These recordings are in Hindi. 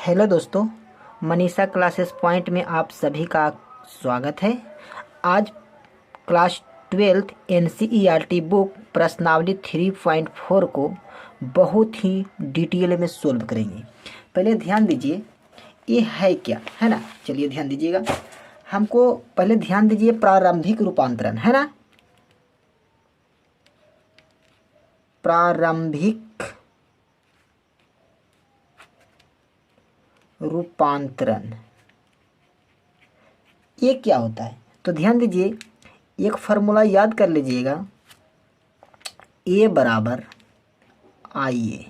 हेलो दोस्तों, मनीषा क्लासेस पॉइंट में आप सभी का स्वागत है। आज क्लास 12th NCERT बुक प्रश्नावली 3.4 को बहुत ही डिटेल में सोल्व करेंगे। पहले ध्यान दीजिए ये है क्या, है ना। चलिए ध्यान दीजिएगा। हमको पहले ध्यान दीजिए, प्रारंभिक रूपांतरण है ना। प्रारंभिक रूपांतरण ये क्या होता है, तो ध्यान दीजिए, एक फार्मूला याद कर लीजिएगा। ए बराबर आई ए,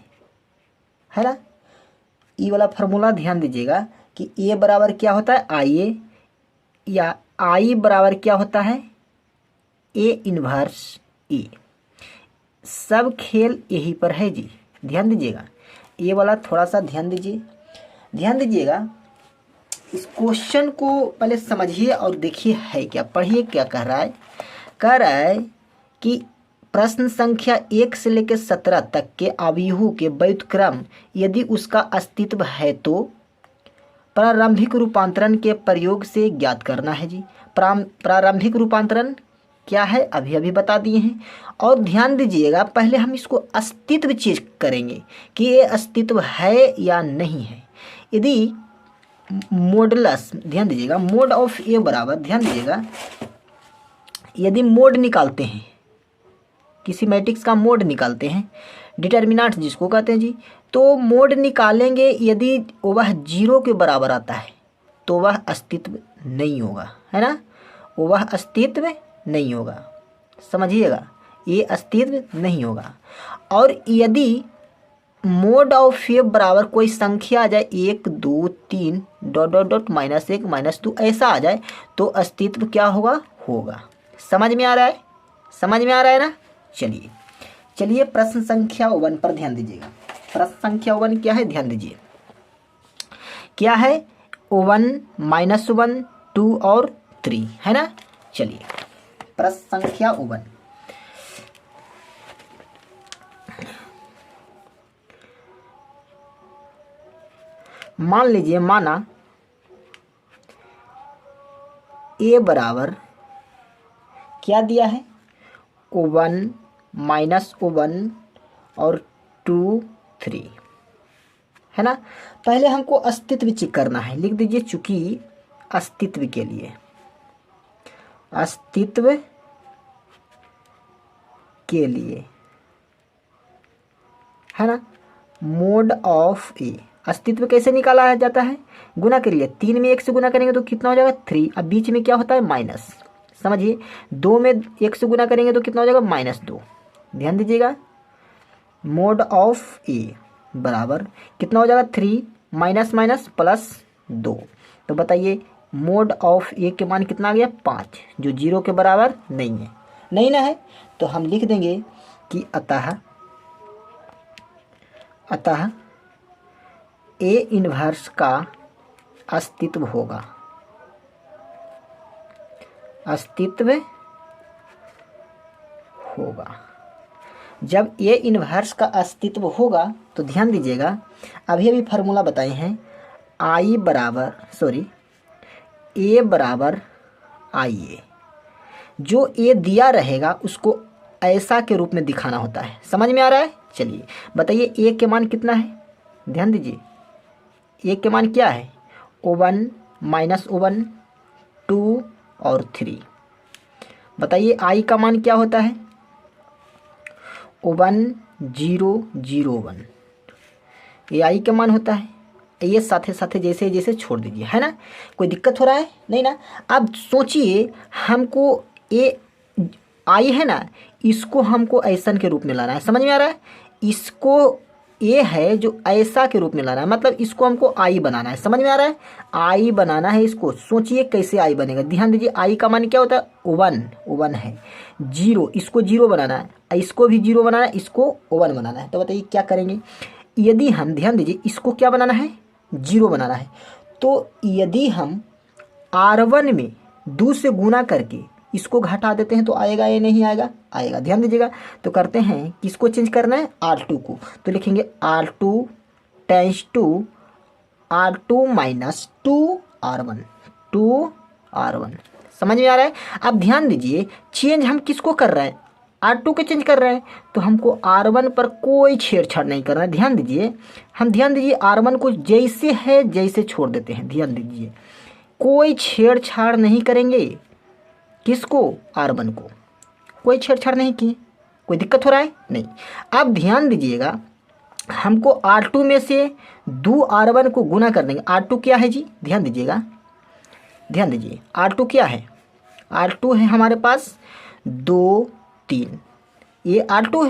है ना। ये वाला फार्मूला ध्यान दीजिएगा कि ए बराबर क्या होता है, आई ए, या आई बराबर क्या होता है, ए इन्वर्स ए। सब खेल यहीं पर है जी। ध्यान दीजिएगा, ये वाला थोड़ा सा ध्यान दीजिएगा। इस क्वेश्चन को पहले समझिए और देखिए है क्या, पढ़िए क्या कह रहा है कि प्रश्न संख्या 1 से लेकर 17 तक के अवयवों के व्युत्क्रम यदि उसका अस्तित्व है तो प्रारंभिक रूपांतरण के प्रयोग से ज्ञात करना है जी। प्रारंभिक रूपांतरण क्या है अभी अभी बता दिए हैं। और ध्यान दीजिएगा, पहले हम इसको अस्तित्व चेक करेंगे कि ये अस्तित्व है या नहीं है। यदि मॉडुलस, ध्यान दीजिएगा, मोड ऑफ ए बराबर, ध्यान दीजिएगा, यदि मोड निकालते हैं, किसी मैट्रिक्स का मोड निकालते हैं, डिटर्मिनेंट जिसको कहते हैं जी, तो मोड निकालेंगे यदि वह 0 के बराबर आता है तो वह अस्तित्व नहीं होगा, है ना। वह अस्तित्व नहीं होगा, समझिएगा, ये अस्तित्व नहीं होगा। और यदि मोड ऑफ ए बराबर कोई संख्या आ जाए 1 2 3 ... -1 -2 ऐसा आ जाए तो अस्तित्व क्या होगा। समझ में आ रहा है ना। चलिए प्रश्न संख्या 1 पर ध्यान दीजिएगा। प्रश्न संख्या 1 क्या है, ध्यान दीजिए, क्या है, 1 -1 2 और 3, है ना। चलिए प्रश्न संख्या 1, मान लीजिए, माना ए बराबर क्या दिया है, 1 -1 और 2 3, है ना। पहले हमको अस्तित्व चेक करना है, लिख दीजिए, चूंकि अस्तित्व के लिए, है ना, मोड ऑफ ए। अस्तित्व कैसे निकाला जाता है, गुना करिए, 3 में 1 से गुना करेंगे तो कितना हो जाएगा, 3। अब बीच में क्या होता है, माइनस, समझिए, 2 में 1 से गुना करेंगे तो कितना हो जाएगा, -2। ध्यान दीजिएगा, मोड ऑफ ए बराबर कितना हो जाएगा, 3 माइनस +2। तो बताइए मोड ऑफ ए के मान कितना आ गया, 5, जो 0 के बराबर नहीं है। तो हम लिख देंगे कि अतः ए इन्वर्स का अस्तित्व होगा। जब ए इन्वर्स का अस्तित्व होगा तो ध्यान दीजिएगा, अभी फार्मूला बताए हैं, ए बराबर आई ए। जो ए दिया रहेगा उसको ऐसा के रूप में दिखाना होता है। समझ में आ रहा है। चलिए बताइए ए के मान कितना है, ध्यान दीजिए, ए के मान क्या है, 1 -1 2 और 3। बताइए आई का मान क्या होता है, 1 0 0 1, ये आई का मान होता है। ये साथे जैसे छोड़ दीजिए, है ना। कोई दिक्कत हो रहा है, नहीं ना। अब सोचिए, हमको ए आई है ना, इसको हमको ऐसन के रूप में लाना है। समझ में आ रहा है। इसको ए है जो ऐसा के रूप में लाना है, मतलब इसको हमको आई बनाना है। समझ में आ रहा है, आई बनाना है इसको। सोचिए कैसे आई बनेगा, ध्यान दीजिए, आई का मान क्या होता है, 1 है, 0, इसको 0 बनाना है, इसको भी 0 बनाना है, इसको 1 बनाना है। तो बताइए क्या करेंगे, यदि हम, ध्यान दीजिए, इसको क्या बनाना है, 0 बनाना है। तो यदि हम R1 में 2 से गुना करके इसको घटा देते हैं तो आएगा या नहीं आएगा। ध्यान दीजिएगा। तो करते हैं, किसको चेंज करना है, R2 को। तो लिखेंगे R2 × R2 minus 2R1, 2R1। समझ में आ रहा है? अब ध्यान दीजिए, चेंज हम किसको कर रहे हैं? R2 को चेंज कर रहे हैं, तो हमको R1 पर कोई छेड़छाड़ नहीं करना है। ध्यान दीजिए, ध्यान दीजिए, R1 को जैसे है जैसे छोड़ देते हैं। ध्यान दीजिए, कोई छेड़छाड़ नहीं करेंगे। किसको? R1 को कोई छेड़छाड़ नहीं की। कोई दिक्कत हो रहा है? नहीं। अब ध्यान दीजिएगा, हमको R2 में से 2R1 को गुना कर देंगे। R2 क्या है जी? ध्यान दीजिएगा, ध्यान दीजिए, R2 क्या है? R2 है हमारे पास 2 3, ये R2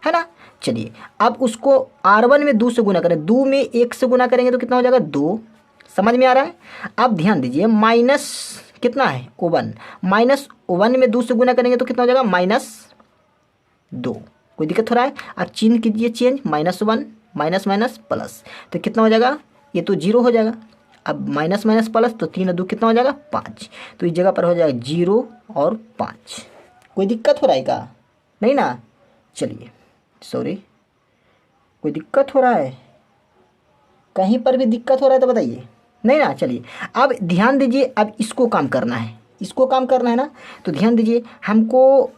है ना। चलिए, अब उसको R1 में 2 से गुना करें, 2 में 1 से गुना करेंगे तो कितना हो जाएगा? 2। समझ में आ रहा है? अब ध्यान दीजिए, माइनस कितना है? 1, माइनस 1 में 2 से गुना करेंगे तो कितना हो जाएगा? -2। कोई दिक्कत हो रहा है? अब चिन्ह कीजिए चेंज, -1 माइनस माइनस प्लस, तो कितना हो जाएगा? ये तो 0 हो जाएगा। अब माइनस माइनस प्लस, तो 3 और 2 कितना हो जाएगा? 5। तो इस जगह पर हो जाएगा 0 और 5। कोई दिक्कत हो रहा है क्या? नहीं ना। चलिए, सॉरी, कोई दिक्कत हो रहा है? कहीं पर भी दिक्कत हो रहा है तो बताइए। नहीं ना। चलिए, अब ध्यान दीजिए, अब इसको काम करना है, इसको काम करना है ना। तो ध्यान दीजिए, हमको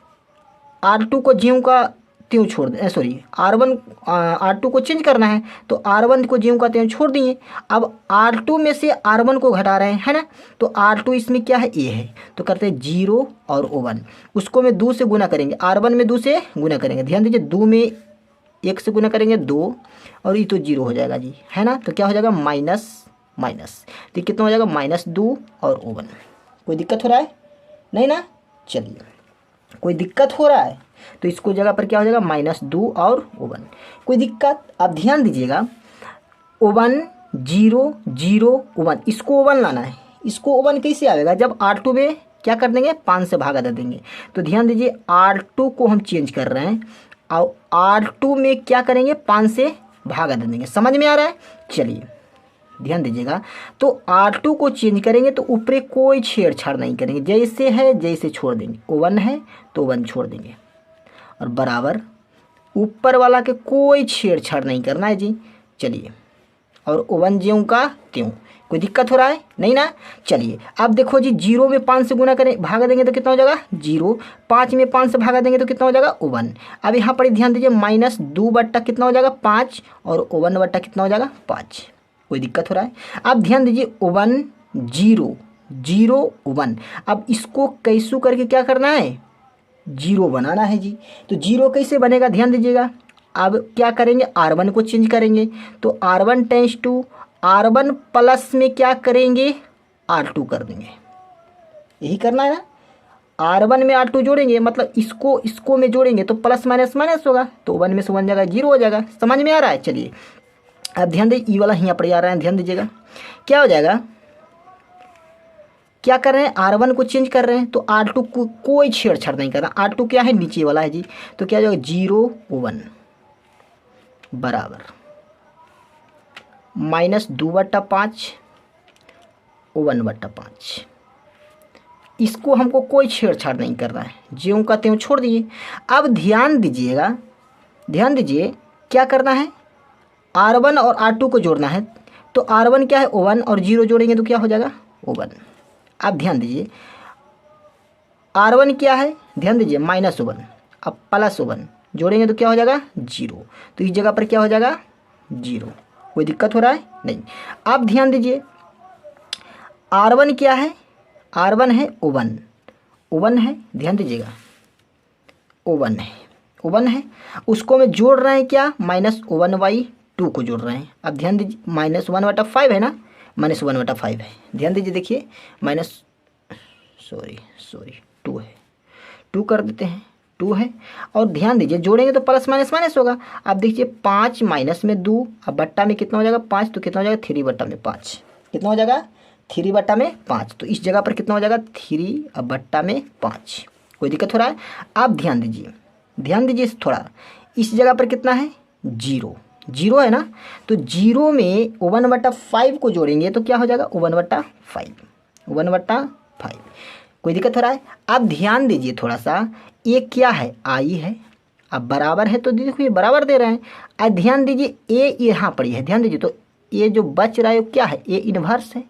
R2 को ज्यों का त्यों छोड़ दें, सॉरी, R2 को चेंज करना है, तो R1 को ज्यों का त्यों छोड़ दिए। अब R2 में से R1 को घटा रहे हैं, है ना। तो R2 इसमें क्या है? A है, तो करते हैं 0 और 1, उसको में 2 से गुना करेंगे, R1 में 2 से गुना करेंगे। ध्यान दीजिए, 2 में 1 से गुना करेंगे 2, और ये तो 0 हो जाएगा जी, है ना। तो क्या हो जाएगा? माइनस माइनस, तो कितना हो जाएगा? -2 और 1। कोई दिक्कत हो रहा है? नहीं ना। चलिए, कोई दिक्कत हो रहा है तो इसको जगह पर क्या हो जाएगा? -2 और 1। कोई दिक्कत? अब ध्यान दीजिएगा, 1 0 0 1, इसको 1 लाना है। इसको 1 कैसे आएगा? जब R2 में क्या कर देंगे? 5 से भागा दे देंगे। तो ध्यान दीजिए, R2 को हम चेंज कर रहे हैं, और R2 में क्या करेंगे? 5 से भागा दे देंगे। समझ में आ रहा है? चलिए, ध्यान दीजिएगा, तो R2 को चेंज करेंगे तो ऊपर कोई छेड़छाड़ नहीं करेंगे, जैसे है जैसे छोड़ देंगे। 1 है तो 1 छोड़ देंगे, और बराबर ऊपर वाला के कोई छेड़छाड़ नहीं करना है जी। चलिए, और 1 ज्यों का त्यों। कोई दिक्कत हो रहा है? नहीं ना। चलिए, अब देखो जी, 0 में 5 से गुना करें, भागा देंगे तो कितना हो जाएगा? 0। 5 में 5 से भागा देंगे तो कितना हो जाएगा? 1। अब यहाँ पर ध्यान दीजिए, -2 बट्टा कितना हो जाएगा? 5, और 1 बट्टा कितना हो जाएगा? 5। कोई दिक्कत हो रहा है? अब ध्यान दीजिए, 1 0 0 1, अब इसको कैसू करके क्या करना है? 0 बनाना है जी। तो 0 कैसे बनेगा? ध्यान दीजिएगा, अब क्या करेंगे? R1 को चेंज करेंगे, तो R1 tense to R1 plus में क्या करेंगे? R2 कर देंगे। यही करना है ना। R1 में R2 जोड़ेंगे, मतलब इसको में जोड़ेंगे तो प्लस माइनस माइनस होगा, तो 1 में से 1 जगह 0 हो जाएगा। समझ में आ रहा है? चलिए, अब ध्यान दीजिए, ई वाला यहाँ पर आ रहा है, ध्यान दीजिएगा, क्या हो जाएगा? क्या कर रहे हैं? R1 को चेंज कर रहे हैं, तो R2 को कोई छेड़छाड़ नहीं करना। R2 क्या है? नीचे वाला है जी। तो क्या हो जाएगा? 0 1 बराबर -2 बट्टा 5 1 बट्टा 5। इसको हमको कोई छेड़छाड़ नहीं करना है, ज्यों का त्यों छोड़ दिए। अब ध्यान दीजिएगा, ध्यान दीजिए, क्या करना है? R1 और R2 को जोड़ना है, तो R1 क्या है? 1, और 0 जोड़ेंगे तो क्या हो जाएगा? 1। अब ध्यान दीजिए, R1 क्या है? ध्यान दीजिए, -1, अब +1 जोड़ेंगे तो क्या हो जाएगा? 0। तो इस जगह पर क्या हो जाएगा? 0। कोई दिक्कत हो रहा है? नहीं। अब ध्यान दीजिए, R1 क्या है? R1 है 1, 1 है, ध्यान दीजिएगा, 1 है, 1 है, उसको में जोड़ रहे हैं क्या? -1/2 को जोड़ रहे हैं। अब ध्यान दीजिए, -1/5 है ना, -1/5 है। ध्यान दीजिए, देखिए, सॉरी 2 है, 2 कर देते हैं, 2 है, और ध्यान दीजिए, जोड़ेंगे तो प्लस माइनस माइनस होगा। अब देखिए, 5 माइनस में 2, अब बट्टा में कितना हो जाएगा? 5, तो कितना हो जाएगा? 3/5। कितना हो जाएगा? 3/5। तो इस जगह पर कितना हो जाएगा? 3/5। कोई दिक्कत हो रहा है? आप ध्यान दीजिए, ध्यान दीजिए थोड़ा, इस जगह पर कितना है? 0 0 है ना, तो 0 में 1/5 को जोड़ेंगे तो क्या हो जाएगा? 1/5, 1/5। कोई दिक्कत हो रहा है? अब ध्यान दीजिए थोड़ा सा, ये क्या है? आई है, अब बराबर है तो देखो ये बराबर दे रहे हैं। अब ध्यान दीजिए, ए यहाँ पर है, ध्यान दीजिए, तो ये जो बच रहा है वो क्या है, ए इन्वर्स है।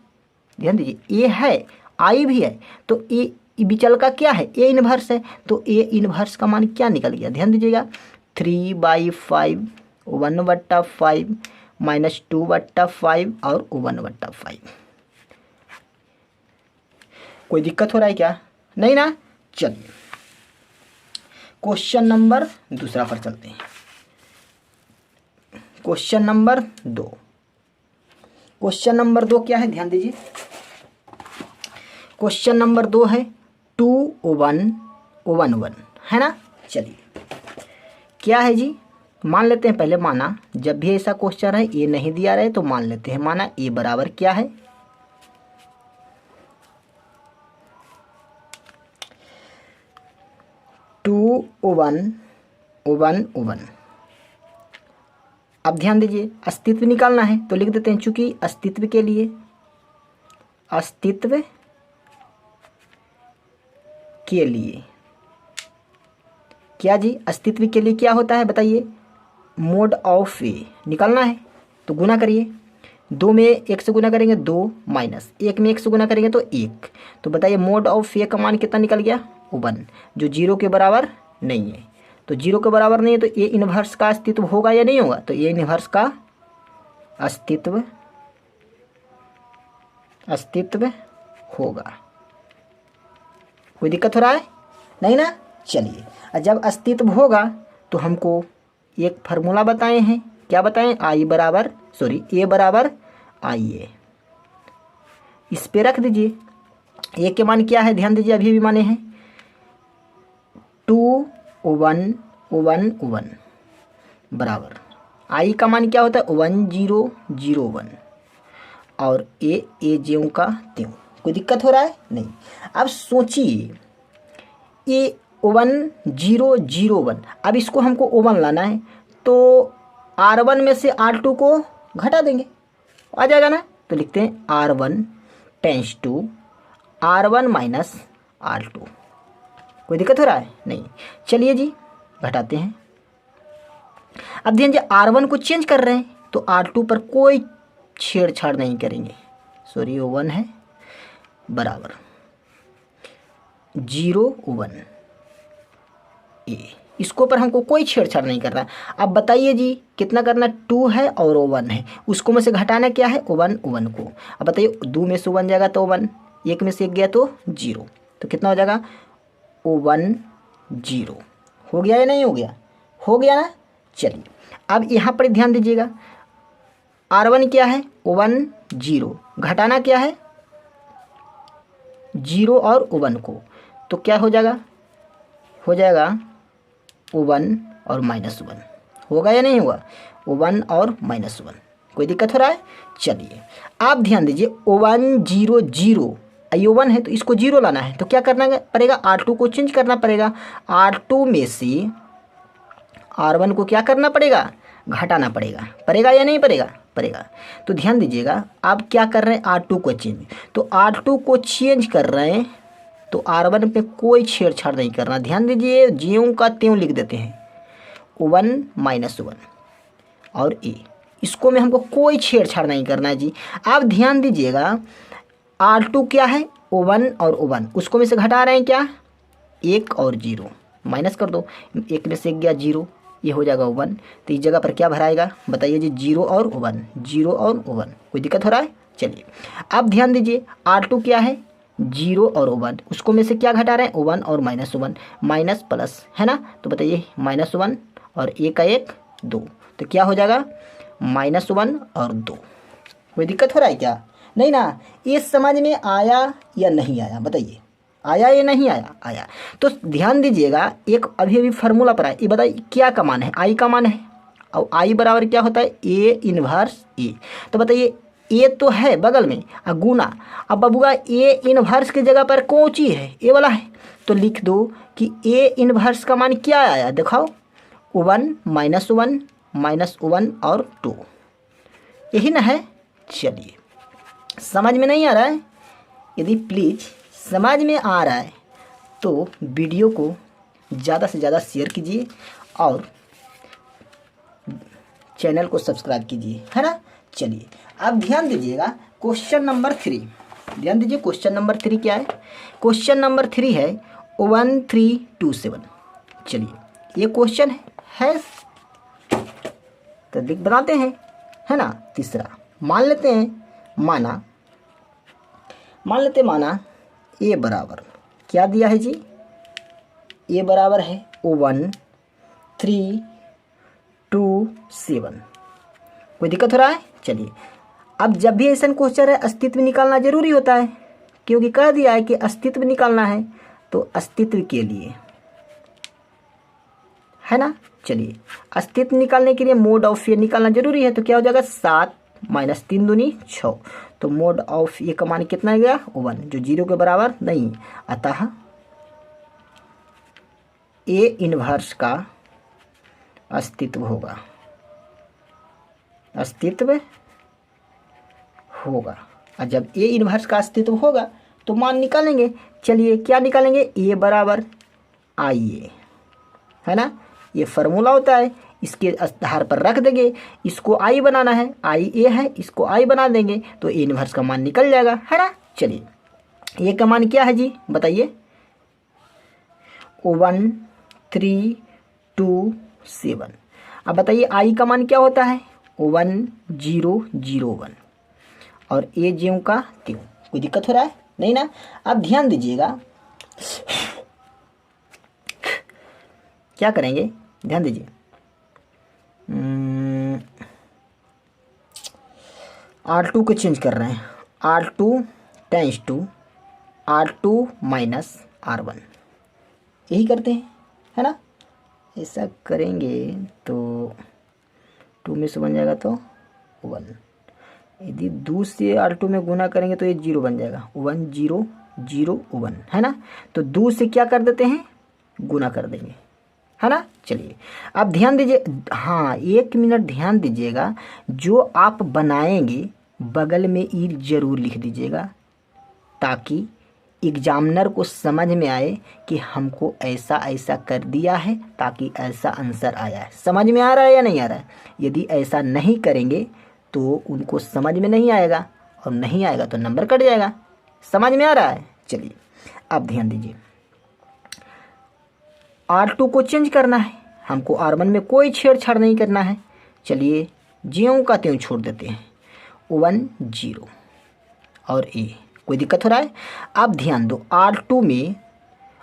ध्यान दीजिए ए है, आई भी है, तो ए विचल का क्या है, ए इन्वर्स है, तो ए इन्वर्स का मान क्या निकल गया, ध्यान दीजिएगा 3/5, 1/5 -2/5 और 1/5। कोई दिक्कत हो रहा है क्या, नहीं ना। चलिए क्वेश्चन नंबर दूसरा पर चलते हैं। क्वेश्चन नंबर 2, क्वेश्चन नंबर 2 क्या है, ध्यान दीजिए। क्वेश्चन नंबर 2 है 2/1 है ना। चलिए क्या है जी, मान लेते हैं, पहले माना जब भी ऐसा क्वेश्चन है ए नहीं दिया रहे तो मान लेते हैं, माना ए बराबर क्या है, 2/1। अब ध्यान दीजिए अस्तित्व निकालना है तो लिख देते हैं, चूंकि अस्तित्व के लिए, अस्तित्व के लिए क्या जी, अस्तित्व के लिए क्या होता है बताइए, मोड ऑफ ए निकालना है तो गुना करिए, 2 में 1 से गुना करेंगे 2 माइनस 1 में 1 से गुना करेंगे तो 1, तो बताइए मोड ऑफ ए का मान कितना निकल गया 1, जो 0 के बराबर नहीं है। तो 0 के बराबर नहीं है तो ए इन्वर्स का अस्तित्व होगा या नहीं होगा, तो ए इन्वर्स का अस्तित्व होगा। कोई दिक्कत हो रहा है, नहीं ना। चलिए जब अस्तित्व होगा तो हमको एक फार्मूला बताए हैं, क्या बताएं, ए बराबर आई ए, इस पे रख दीजिए। ए के मान क्या है, ध्यान दीजिए अभी भी माने हैं 2/1 बराबर आई का मान क्या होता है 1001 और ए ज्यों का त्यों। कोई दिक्कत हो रहा है, नहीं। अब सोचिए ए 1001, अब इसको हमको 1 लाना है तो R1 में से R2 को घटा देंगे, आ जाएगा ना। तो लिखते हैं R1 tense to R1 minus R2। कोई दिक्कत हो रहा है, नहीं। चलिए जी घटाते हैं। अब ध्यान दीजिए R1 को चेंज कर रहे हैं तो R2 पर कोई छेड़छाड़ नहीं करेंगे, सॉरी वो 1 है, बराबर 0/1 ए, इसको पर हमको कोई छेड़छाड़ नहीं करना। अब बताइए जी कितना करना, 2 है और 1 है, उसको में से घटाना क्या है 1 को। अब बताइए 2 में से 1 जाएगा तो 1, 1 में से 1 गया तो 0, तो कितना हो जाएगा 10। हो गया या नहीं हो गया, हो गया ना। चलिए अब यहाँ पर ध्यान दीजिएगा R1 क्या है 10, घटाना क्या है 0 और 1 को, तो क्या हो जाएगा 1 और -1, होगा या नहीं होगा 1 और -1। कोई दिक्कत हो रहा है, चलिए आप ध्यान दीजिए 100 ये 1 है तो इसको 0 लाना है तो क्या करना पड़ेगा, R2 को चेंज करना पड़ेगा, R2 में से R1 को क्या करना पड़ेगा, घटाना पड़ेगा या नहीं पड़ेगा। तो ध्यान दीजिएगा आप क्या कर रहे हैं R2 को चेंज, तो R2 को चेंज कर रहे हैं तो R1 पे कोई छेड़छाड़ नहीं करना। ध्यान दीजिए ज्यों का त्यों लिख देते हैं 1 -1 और ए, इसको में हमको कोई छेड़छाड़ नहीं करना है जी। आप ध्यान दीजिएगा R2 क्या है 1 और 1, उसको में से घटा रहे हैं क्या 1 और 0, माइनस कर दो, 1 में से 1 गया 0, ये हो जाएगा 1, तो इस जगह पर क्या भराएगा बताइए जी 0 और 1। कोई दिक्कत हो रहा है, चलिए अब ध्यान दीजिए R2 क्या है 0 और 1, उसको में से क्या घटा रहे हैं 1 और -1, माइनस प्लस है ना, तो बताइए -1 और 1 का 1 2, तो क्या हो जाएगा -1 और 2। कोई दिक्कत हो रहा है क्या, नहीं ना। ये समझ में आया या नहीं आया बताइए, आया या नहीं आया। तो ध्यान दीजिएगा एक अभी फार्मूला पर आया, ये बताइए क्या का मान है, आई का मान है, और आई बराबर क्या होता है ए इन्वर्स ए। तो बताइए ए तो है बगल में गुना, अब बबुआ ए इन्वर्स की जगह पर कौन सी है, ए वाला है, तो लिख दो कि ए इन्वर्स का मान क्या आया, दिखाओ 1 -1 और 2, यही ना है। चलिए समझ में नहीं आ रहा है, यदि प्लीज़ समझ में आ रहा है तो वीडियो को ज़्यादा से ज़्यादा शेयर कीजिए और चैनल को सब्सक्राइब कीजिए, है ना। चलिए अब ध्यान दीजिएगा क्वेश्चन नंबर 3, ध्यान दीजिए क्वेश्चन नंबर 3 क्या है। क्वेश्चन नंबर 3 है 1327। चलिए ये क्वेश्चन है तो लिख बनाते हैं, है ना। तीसरा मान लेते हैं माना ए बराबर क्या दिया है जी, ए बराबर है 1327। कोई दिक्कत हो रहा है। चलिए अब जब भी ऐसा क्वेश्चन है अस्तित्व निकालना जरूरी होता है, क्योंकि कह दिया है कि अस्तित्व निकालना है, तो अस्तित्व के लिए, है ना। चलिए अस्तित्व निकालने के लिए मोड ऑफ ए निकालना जरूरी है, तो क्या हो जाएगा 7 - 3 दूनी 6। तो मोड ऑफ ए का मान कितना गया 1, जो 0 के बराबर नहीं। अतः ए इनवर्स का अस्तित्व होगा, और जब ए इनवर्स का अस्तित्व होगा तो मान निकालेंगे। चलिए क्या निकालेंगे, ए बराबर आई ए, है ना। ये फार्मूला होता है, इसके आधार पर रख देंगे। इसको आई बनाना है, आई ए है, इसको आई बना देंगे तो ए इनवर्स का मान निकल जाएगा, है ना। चलिए ए का मान क्या है जी बताइए, 1327। अब बताइए आई का मान क्या होता है 1001, और ए ज्यों का त्यों। कोई दिक्कत हो रहा है नहीं ना। अब ध्यान दीजिएगा क्या करेंगे, ध्यान दीजिए। R2 को चेंज कर रहे हैं, R2 tense to R2 minus R1, यही करते हैं, है ना। ऐसा करेंगे तो 2 में से बन जाएगा तो 1। यदि 2 से R2 में गुना करेंगे तो ये 0 बन जाएगा, 1 0 0 1, है ना। तो 2 से क्या कर देते हैं गुना कर देंगे, है ना। चलिए अब ध्यान दीजिए, हाँ 1 मिनट ध्यान दीजिएगा। जो आप बनाएंगे बगल में ई जरूर लिख दीजिएगा, ताकि एग्जामिनर को समझ में आए कि हमको ऐसा ऐसा कर दिया है, ताकि ऐसा आंसर आया है। समझ में आ रहा है या नहीं आ रहा है। यदि ऐसा नहीं करेंगे तो उनको समझ में नहीं आएगा, और नहीं आएगा तो नंबर कट जाएगा। समझ में आ रहा है। चलिए अब ध्यान दीजिए, R2 को चेंज करना है हमको, R1 में कोई छेड़छाड़ नहीं करना है। चलिए ज्यों का त्यों छोड़ देते हैं, 1 0 और ए। कोई दिक्कत हो रहा है। अब ध्यान दो, R2 में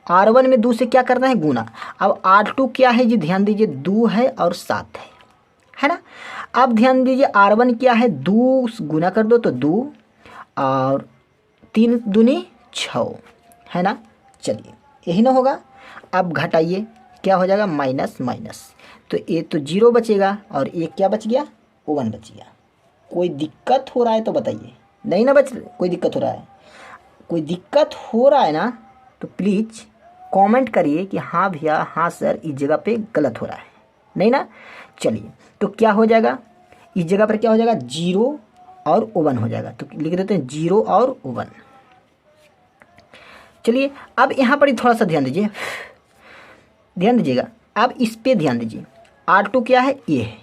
R1 में 2 से क्या करना है गुना। अब R2 क्या है जी, ध्यान दीजिए 2 है और 7 है ना। अब ध्यान दीजिए R1 क्या है, 2 गुना कर दो तो 2 और 3 दूनी 6, है ना। चलिए यही ना होगा। अब घटाइए क्या हो जाएगा, माइनस माइनस, तो ए तो 0 बचेगा और एक क्या बच गया 1 बच गया। कोई दिक्कत हो रहा है तो बताइए, नहीं ना बच, कोई दिक्कत हो रहा है। कोई दिक्कत हो रहा है ना तो प्लीज़ कमेंट करिए कि हाँ भैया, हाँ सर इस जगह पे गलत हो रहा है, नहीं ना। चलिए तो क्या हो जाएगा, इस जगह पर क्या हो जाएगा 0 और 1 हो जाएगा, तो लिख देते हैं 0 और 1। चलिए अब यहाँ पर थोड़ा सा ध्यान दीजिए, ध्यान दीजिएगा। अब इस पे ध्यान दीजिए, R2 क्या है ये है,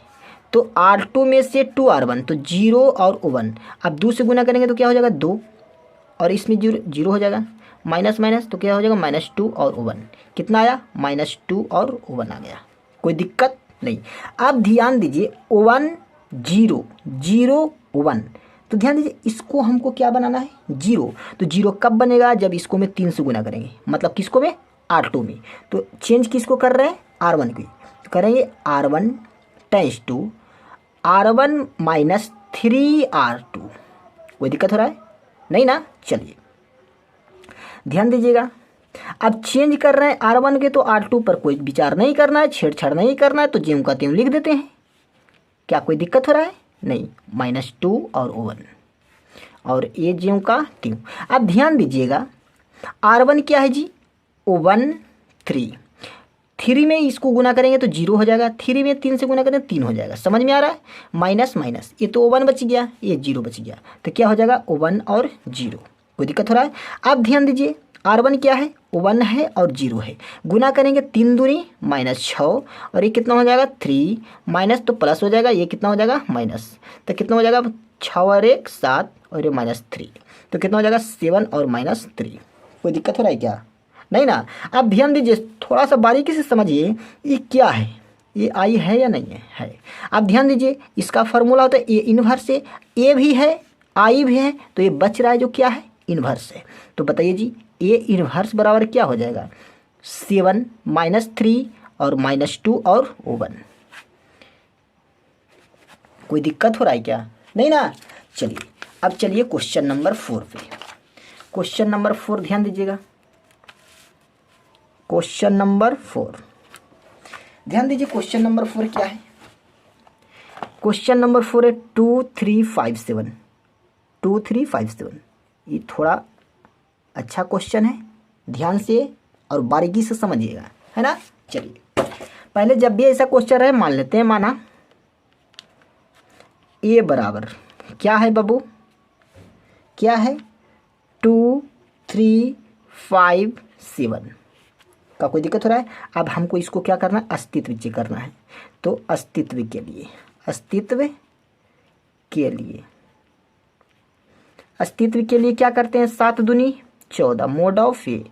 तो R2 में से 2 R1, तो 0 और 1। अब 2 से गुना करेंगे तो क्या हो जाएगा 2, और इसमें 0 0 हो जाएगा, माइनस माइनस तो क्या हो जाएगा -2 और 1। कितना आया -2 और 1 आ गया। कोई दिक्कत नहीं। अब ध्यान दीजिए 1 0 0 1, तो ध्यान दीजिए इसको हमको क्या बनाना है 0। तो 0 कब बनेगा, जब इसको में 3 से गुना करेंगे, मतलब किसको में R2 में। तो चेंज किसको कर रहे हैं R1 की, तो करेंगे R1 tense to R1 minus 3R2। कोई दिक्कत हो रहा है नहीं ना। चलिए ध्यान दीजिएगा, अब चेंज कर रहे हैं R1 के, तो R2 पर कोई विचार नहीं करना है, छेड़छाड़ नहीं करना है, तो ज्यों का त्यों लिख देते हैं। क्या कोई दिक्कत हो रहा है नहीं, -2 और 1 और ये ज्यों का त्यों। अब ध्यान दीजिएगा R1 क्या है जी 1 3, 3 में इसको गुना करेंगे तो 0 हो जाएगा, 3 में 3 से गुना करेंगे 3 हो जाएगा। समझ में आ रहा है। माइनस माइनस, ये तो 1 बच गया, ये 0 बच गया, तो क्या हो जाएगा 1 और 0। कोई दिक्कत हो रहा है। अब ध्यान दीजिए R1 क्या है, 1 है और 0 है। गुना करेंगे 3 दूनी -6 और ये कितना हो जाएगा 3 माइनस तो प्लस हो जाएगा, ये कितना हो जाएगा माइनस, तो कितना हो जाएगा 6 और 1 7 और ये -3, तो कितना हो जाएगा 7 और -3। कोई दिक्कत हो रहा है क्या, नहीं ना। अब ध्यान दीजिए, थोड़ा सा बारीकी से समझिए ये क्या है, ये आई है या नहीं है। अब ध्यान दीजिए, इसका फॉर्मूला होता है ए इन्वर्स है, ए भी है आई भी है, तो ये बच रहा है जो क्या है इन्वर्स है। तो बताइए जी ए इन्वर्स बराबर क्या हो जाएगा 7 -3 और -2 और 1। कोई दिक्कत हो रहा है क्या, नहीं ना। चलिए अब चलिए क्वेश्चन नंबर 4 पे। क्वेश्चन नंबर 4 ध्यान दीजिएगा, क्वेश्चन नंबर 4 ध्यान दीजिए। क्वेश्चन नंबर 4 क्या है, क्वेश्चन नंबर 4 है 2357। 2357 ये थोड़ा अच्छा क्वेश्चन है, ध्यान से और बारीकी से समझिएगा, है ना। चलिए पहले जब भी ऐसा क्वेश्चन रहे मान लेते हैं, माना ए बराबर क्या है बाबू, क्या है 2357 का। कोई दिक्कत हो रहा है। अब हमको इसको क्या करना है, अस्तित्व चेक करना है। तो अस्तित्व के लिए, अस्तित्व के लिए क्या करते हैं, 7 दूनी 14 मोड ऑफ ए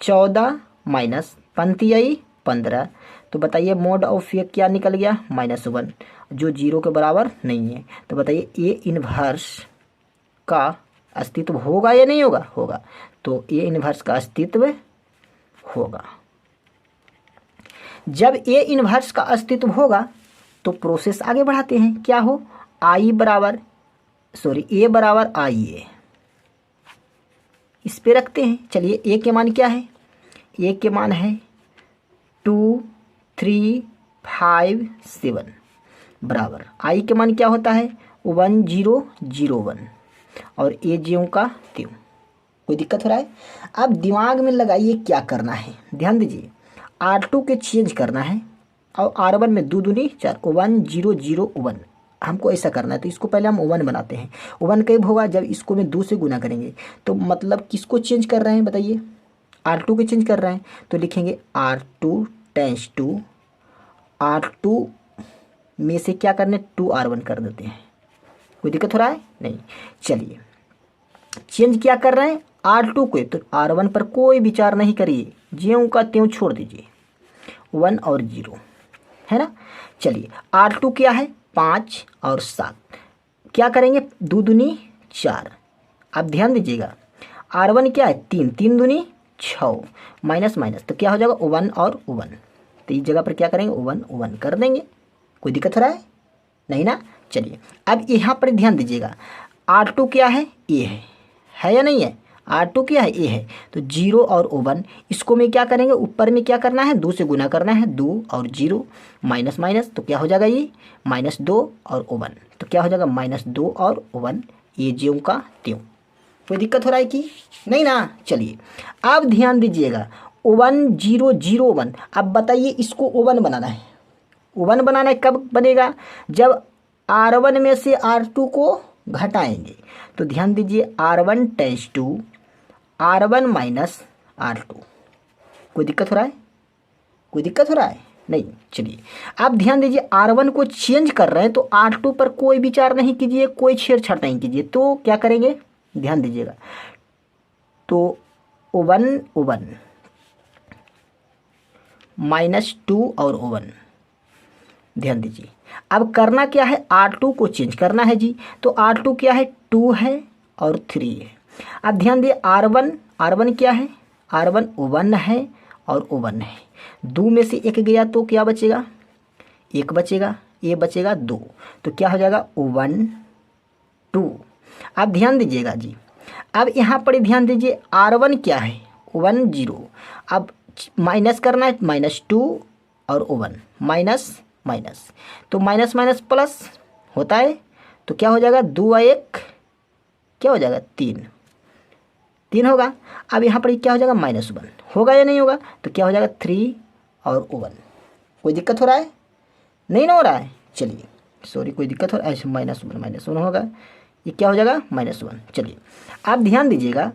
14 माइनस पंक्ति आई 15। तो बताइए मोड ऑफ ए क्या निकल गया -1, जो 0 के बराबर नहीं है। तो बताइए ए इनवर्स का अस्तित्व होगा या नहीं होगा, होगा। तो ए इनवर्स का अस्तित्व होगा। जब ए इनवर्स का अस्तित्व होगा तो प्रोसेस आगे बढ़ाते हैं, क्या हो ए बराबर आई ए, इस पे रखते हैं। चलिए ए के मान क्या है, ए के मान है 2357 बराबर आई के मान क्या होता है 1001 और ए ज्यों का त्यों। कोई दिक्कत हो रहा है। अब दिमाग में लगाइए क्या करना है, ध्यान दीजिए। R2 के चेंज करना है और R1 में 2 दूनी 4 1001 हमको ऐसा करना है। तो इसको पहले हम 1 बनाते हैं। 1 कब होगा, जब इसको में 2 से गुना करेंगे। तो मतलब किसको चेंज कर रहे हैं बताइए, R2 के चेंज कर रहे हैं। तो लिखेंगे R2 टेंस टू R2 में से क्या करने 2R1 कर देते हैं। कोई दिक्कत हो रहा है नहीं। चलिए चेंज क्या कर रहे हैं R2 को, तो R1 पर कोई विचार नहीं करिए, ज्यों का त्यों छोड़ दीजिए, 1 और 0 है ना। चलिए R2 क्या है 5 और 7, क्या करेंगे 2 दूनी 4। अब ध्यान दीजिएगा R1 क्या है 3 दूनी 6 माइनस माइनस तो क्या हो जाएगा 1 और 1। तो इस जगह पर क्या करेंगे 1 कर देंगे। कोई दिक्कत हो रहा है नहीं ना। चलिए अब यहाँ पर ध्यान दीजिएगा R2 क्या है ए है या नहीं है, R2 क्या है ए है। तो 0 और 1 इसको में क्या करेंगे, ऊपर में क्या करना है 2 से गुना करना है, 2 और 0 माइनस माइनस तो क्या हो जाएगा ये -2 और 1 तो क्या हो जाएगा -2 और 1, ये ज्यों का त्यों। कोई दिक्कत हो रहा है कि नहीं ना। चलिए अब ध्यान दीजिएगा 1001। अब बताइए इसको 1 बनाना है, 1 बनाना है कब बनेगा, जब R1 में से R2 को घटाएंगे। तो ध्यान दीजिए R1 tense to R1 minus R2। कोई दिक्कत हो रहा है, कोई दिक्कत हो रहा है नहीं। चलिए आप ध्यान दीजिए R1 को चेंज कर रहे हैं तो R2 पर कोई विचार नहीं कीजिए, कोई छेड़छाड़ नहीं कीजिए। तो क्या करेंगे ध्यान दीजिएगा, तो 1 -2 और 1 ध्यान दीजिए। अब करना क्या है R2 को चेंज करना है जी। तो R2 क्या है 2 है और 3 है। अब ध्यान दिए R1 क्या है, R1 1 है और 1 है। 2 में से 1 गया तो क्या बचेगा 1 बचेगा, ये बचेगा 2 तो क्या हो जाएगा 1 2। अब ध्यान दीजिएगा जी, अब यहाँ पर ध्यान दीजिए R1 क्या है 1 0। अब माइनस करना है -2 और 1 माइनस माइनस तो माइनस माइनस प्लस होता है। तो क्या हो जाएगा 2 और 1 क्या हो जाएगा 3 होगा। अब यहाँ पर क्या हो जाएगा -1 होगा या नहीं होगा। तो क्या हो जाएगा 3 और 1। कोई दिक्कत हो रहा है नहीं ना हो रहा है। चलिए सॉरी कोई दिक्कत हो रहा है, -1 होगा, ये क्या हो जाएगा -1। चलिए आप ध्यान दीजिएगा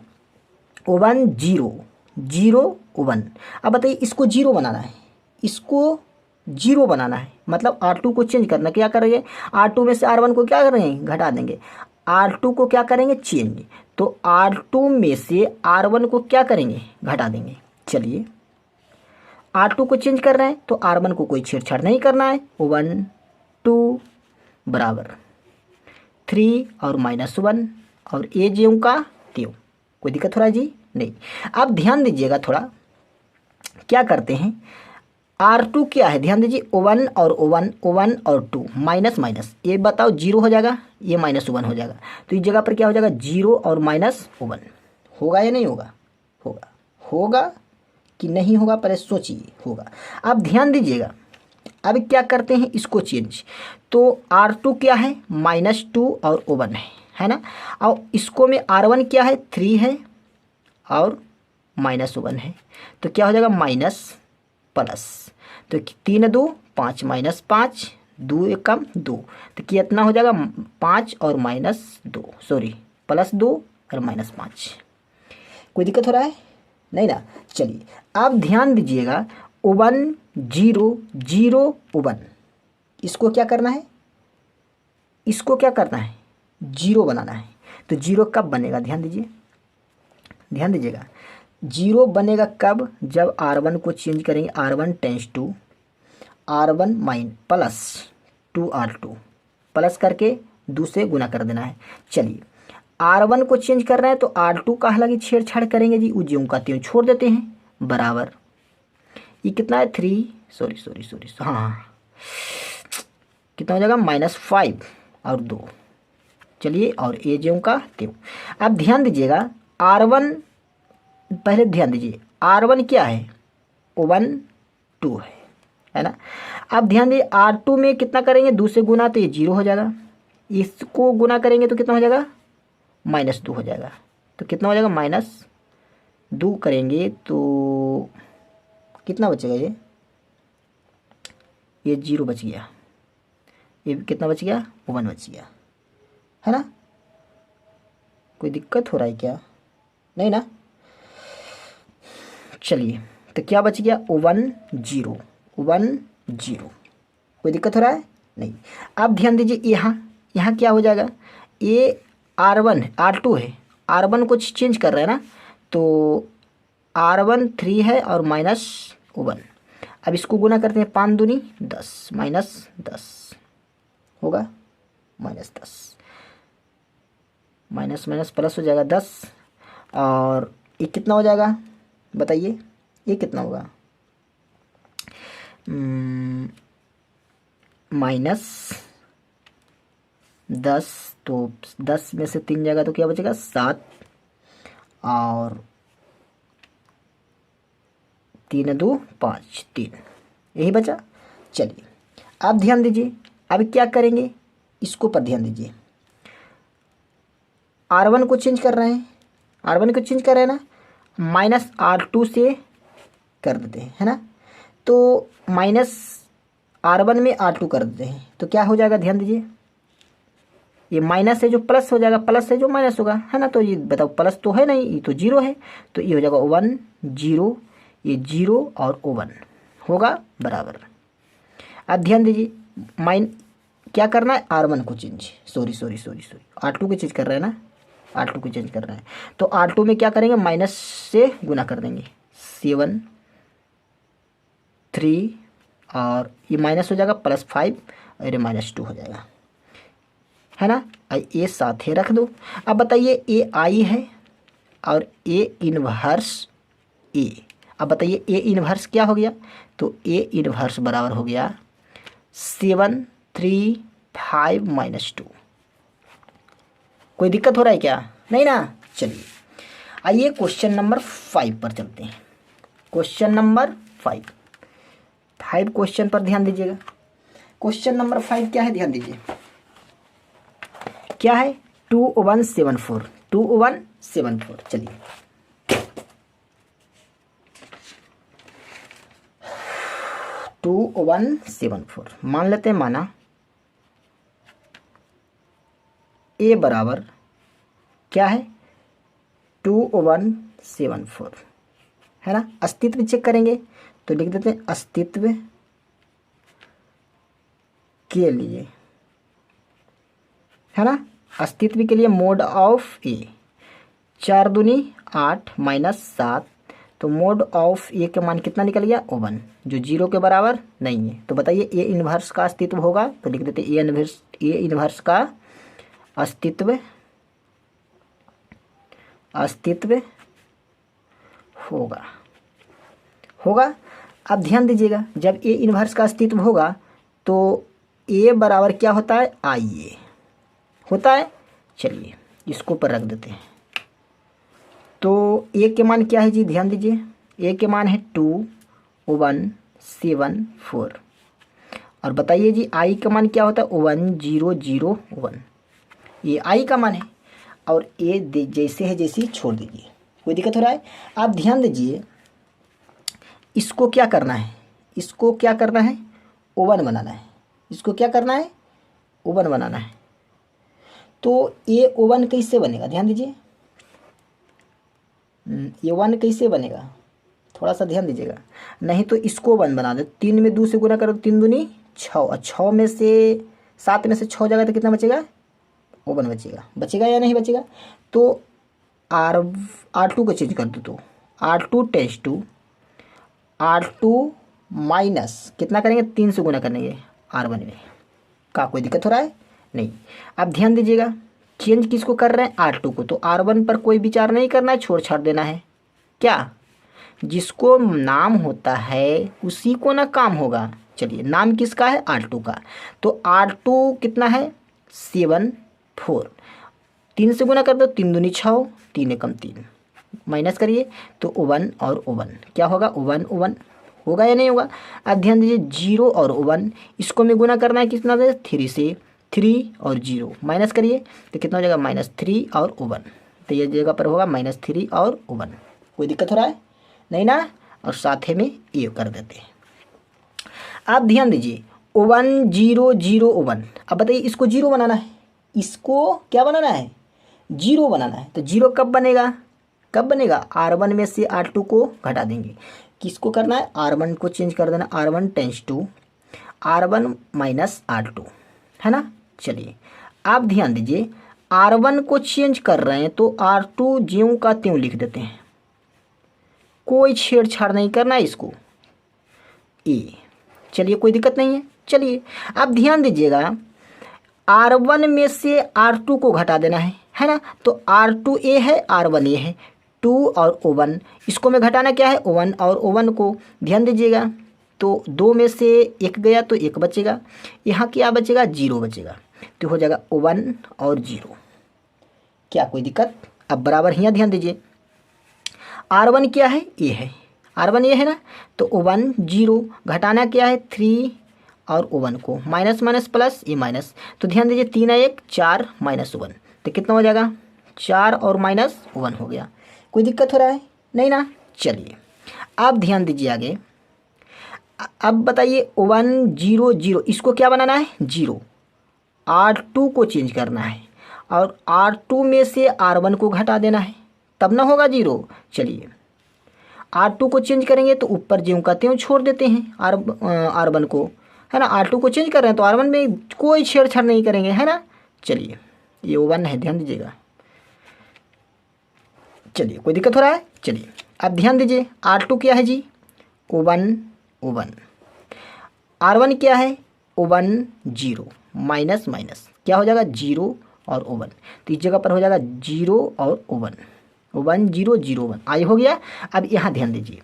1 0 0 1। अब बताइए इसको 0 बनाना है, इसको 0 बनाना है, मतलब R2 को चेंज करना। क्या करेंगे, R2 में से R1 को क्या करेंगे, घटा देंगे। R2 को क्या करेंगे, चेंज। तो R2 में से R1 को क्या करेंगे, घटा देंगे। चलिए R2 को चेंज कर रहे हैं तो R1 को कोई छेड़छाड़ नहीं करना है। 1 2 बराबर 3 और -1 और ए ज्यों का त्यों। कोई दिक्कत हो रहा है जी, नहीं। अब ध्यान दीजिएगा थोड़ा, क्या करते हैं, R2 क्या है, ध्यान दीजिए, 1 और 1 1 और 2 माइनस माइनस, ये बताओ 0 हो जाएगा, ये -1 हो जाएगा। तो इस जगह पर क्या हो जाएगा, 0 और -1 होगा या नहीं होगा, होगा। होगा कि नहीं होगा, पहले सोचिए, होगा। अब ध्यान दीजिएगा, अब क्या करते हैं, इसको चेंज। तो R2 क्या है, -2 और 1 है ना। और इसको में R1 क्या है, 3 है और -1 है। तो क्या हो जाएगा, माइनस प्लस। तो 3 2 5 -5, 2 1 कम 2, तो कितना हो जाएगा, 5 और -2, सॉरी +2 और -5। कोई दिक्कत हो रहा है, नहीं ना। चलिए अब ध्यान दीजिएगा, 1 0 0 1, इसको क्या करना है, इसको क्या करना है, 0 बनाना है। तो 0 कब बनेगा, ध्यान दीजिए, ध्यान दीजिएगा, 0 बनेगा कब, जब R1 को चेंज करेंगे, R1 tense to R1 +2R2 plus करके 2 से गुना कर देना है। चलिए R1 को चेंज कर रहे हैं तो R2 का हालांकि छेड़छाड़ करेंगे जी, उज्यों का त्यों छोड़ देते हैं, बराबर ये कितना है, 3 सॉरी हाँ, कितना हो जाएगा, -5 और 2। चलिए और ए ज्यों का त्यों। अब ध्यान दीजिएगा, R1 पहले ध्यान दीजिए, R1 क्या है, 1 2 है ना। अब ध्यान दीजिए, R2 में कितना करेंगे, 2 से गुना, तो ये 0 हो जाएगा। इसको गुना करेंगे तो कितना हो जाएगा, -2 हो जाएगा। तो कितना हो जाएगा, -2 करेंगे तो कितना बचेगा, ये 0 बच गया, ये कितना बच गया, 1 बच गया, है ना। कोई दिक्कत हो रहा है क्या, नहीं ना। चलिए तो क्या बच गया, 1 0 1 0। कोई दिक्कत हो रहा है, नहीं। अब ध्यान दीजिए, यहाँ क्या हो जाएगा, ये R1 R2 है, R1 को चेंज कर रहे हैं ना, तो R1 3 है और -1। अब इसको गुना करते हैं, 5 दूनी 10 -10 होगा, -10 माइनस माइनस प्लस हो जाएगा 10, और ये कितना हो जाएगा बताइए, ये कितना होगा, -10, तो 10 में से 3 जाएगा तो क्या बचेगा, 7, और 3 2 5 3, यही बचा। चलिए अब ध्यान दीजिए, अब क्या करेंगे, इसको पर ध्यान दीजिए, R1 को चेंज कर रहे हैं, R1 को चेंज कर रहे हैं ना, -R2 से कर देते हैं, है ना। तो -R1 में R2 कर देते हैं, तो क्या हो जाएगा, ध्यान दीजिए, ये माइनस है जो प्लस हो जाएगा, प्लस है जो माइनस होगा, है ना। तो ये बताओ, प्लस तो है नहीं, ये तो 0 है, तो ये हो जाएगा 1 0, ये 0 और 1 होगा बराबर। अब ध्यान दीजिए, क्या करना है, R1 को चेंज, सॉरी R2 को चेंज कर रहे हैं ना, R2 को चेंज कर रहे हैं, तो R2 में क्या करेंगे, माइनस से गुना कर देंगे, 7 3, और ये माइनस हो जाएगा +5, और ये -2 हो जाएगा, है ना। ये साथ ही रख दो। अब बताइए, ए आई है और ए इनवर्स ए। अब बताइए ए इनवर्स क्या हो गया, तो ए इनवर्स बराबर हो गया 7 3 5 -2। कोई दिक्कत हो रहा है क्या, नहीं ना। चलिए आइए क्वेश्चन नंबर 5 पर चलते हैं। क्वेश्चन नंबर 5 क्वेश्चन पर ध्यान दीजिएगा। क्वेश्चन नंबर 5 क्या है, ध्यान दीजिए, क्या है, 2174 2174। चलिए 2174 मान लेते हैं, माना ए बराबर क्या है, 2174, है ना। अस्तित्व चेक करेंगे तो लिख देते हैं अस्तित्व के लिए, है ना। अस्तित्व के लिए मोड ऑफ ए, 4 दूनी 8 माइनस 7, तो मोड ऑफ ए का मान कितना निकल गया 1, जो 0 के बराबर नहीं है। तो बताइए ए इन्वर्स का अस्तित्व होगा, तो लिख देते ए इन्वर्स का अस्तित्व होगा। अब ध्यान दीजिएगा, जब ए इन्वर्स का अस्तित्व होगा तो ए बराबर क्या होता है आई ए होता है। चलिए इसको पर रख देते हैं। तो ए के मान क्या है जी, ध्यान दीजिए, ए के मान है 2 1 7 4, और बताइए जी आई का मान क्या होता है 1 0 0 1, ये आई का मान है। और ए जैसे है जैसे ही छोड़ दीजिए, कोई दिक्कत हो रहा है। आप ध्यान दीजिए, इसको क्या करना है, इसको क्या करना है ओवन बनाना है, इसको क्या करना है ओवन बनाना है। तो ये ओवन कैसे बनेगा, ध्यान दीजिए, ये 1 कैसे बनेगा, थोड़ा सा ध्यान दीजिएगा। नहीं तो इसको 1 बना दो, 3 में 2 से गुना करो, 3 दूनी 6, और 6 में से 7 में से 6 जाएगा तो कितना बचेगा ओवन बचेगा या नहीं बचेगा। तो R2 को चेंज कर दो, तो R2 tense to R2 minus कितना करेंगे 3 से गुना करेंगे R1 में, का कोई दिक्कत हो रहा है नहीं। अब ध्यान दीजिएगा, चेंज किसको कर रहे हैं R2 को, तो R1 पर कोई विचार नहीं करना है, छोड़ छाड़ देना है। क्या, जिसको नाम होता है उसी को ना काम होगा। चलिए नाम किसका है R2 का, तो R2 कितना है 7 4, 3 से गुना कर दो, 3 दूनी 6, 3 एकम 3, माइनस करिए तो 1 और 1 क्या होगा 1 1 होगा या नहीं होगा। अब ध्यान दीजिए 0 और 1 इसको में गुना करना है कितना दे 3 से, 3 और 0 माइनस करिए तो कितना हो जाएगा -3 और 1, तो ये जगह पर होगा -3 और 1। कोई दिक्कत हो रहा है नहीं ना। और साथ में ये कर देते हैं। आप ध्यान दीजिए 1 0 0 1, अब बताइए इसको 0 बनाना है, इसको क्या बनाना है 0 बनाना है। तो 0 कब बनेगा R1 में से R2 को घटा देंगे, किसको करना है R1 को चेंज कर देना, R1 tense to R1 minus R2, है ना। चलिए आप ध्यान दीजिए, R1 को चेंज कर रहे हैं तो R2 ज्यों का त्यों लिख देते हैं, कोई छेड़छाड़ नहीं करना है इसको ए। चलिए कोई दिक्कत नहीं है। चलिए आप ध्यान दीजिएगा, R1 में से R2 को घटा देना है ना। तो R2 ए है R1 ए है, 2 और 1 इसको में घटाना क्या है 1 और 1 को, ध्यान दीजिएगा। तो 2 में से 1 गया तो 1 बचेगा, यहाँ क्या बचेगा 0 बचेगा, तो हो जाएगा 1 और 0। क्या कोई दिक्कत। अब बराबर यहाँ ध्यान दीजिए, R1 क्या है ए है, R1 ए है ना, तो 1 0 घटाना क्या है 3 और 1 को, माइनस माइनस प्लस ये माइनस, तो ध्यान दीजिए 3 1 4 -1, तो कितना हो जाएगा 4 और -1 हो गया। कोई दिक्कत हो रहा है नहीं ना। चलिए आप ध्यान दीजिए आगे, अब बताइए 1 0 0 इसको क्या बनाना है 0, R2 को चेंज करना है और R2 में से R1 को घटा देना है, तब ना होगा 0। चलिए R2 को चेंज करेंगे तो ऊपर ज्यों का त्यों छोड़ देते हैं R1 को, है ना। R2 को चेंज कर रहे हैं तो R1 में कोई छेड़छाड़ नहीं करेंगे, है ना। चलिए ये 1 है, ध्यान दीजिएगा। चलिए कोई दिक्कत हो रहा है। चलिए अब ध्यान दीजिए, R2 क्या है जी 1 1, R1 क्या है 1 0, माइनस माइनस क्या हो जाएगा 0 और 1, तो इस जगह पर हो जाएगा 0 और 1 0 0 1 आई हो गया। अब यहाँ ध्यान दीजिए,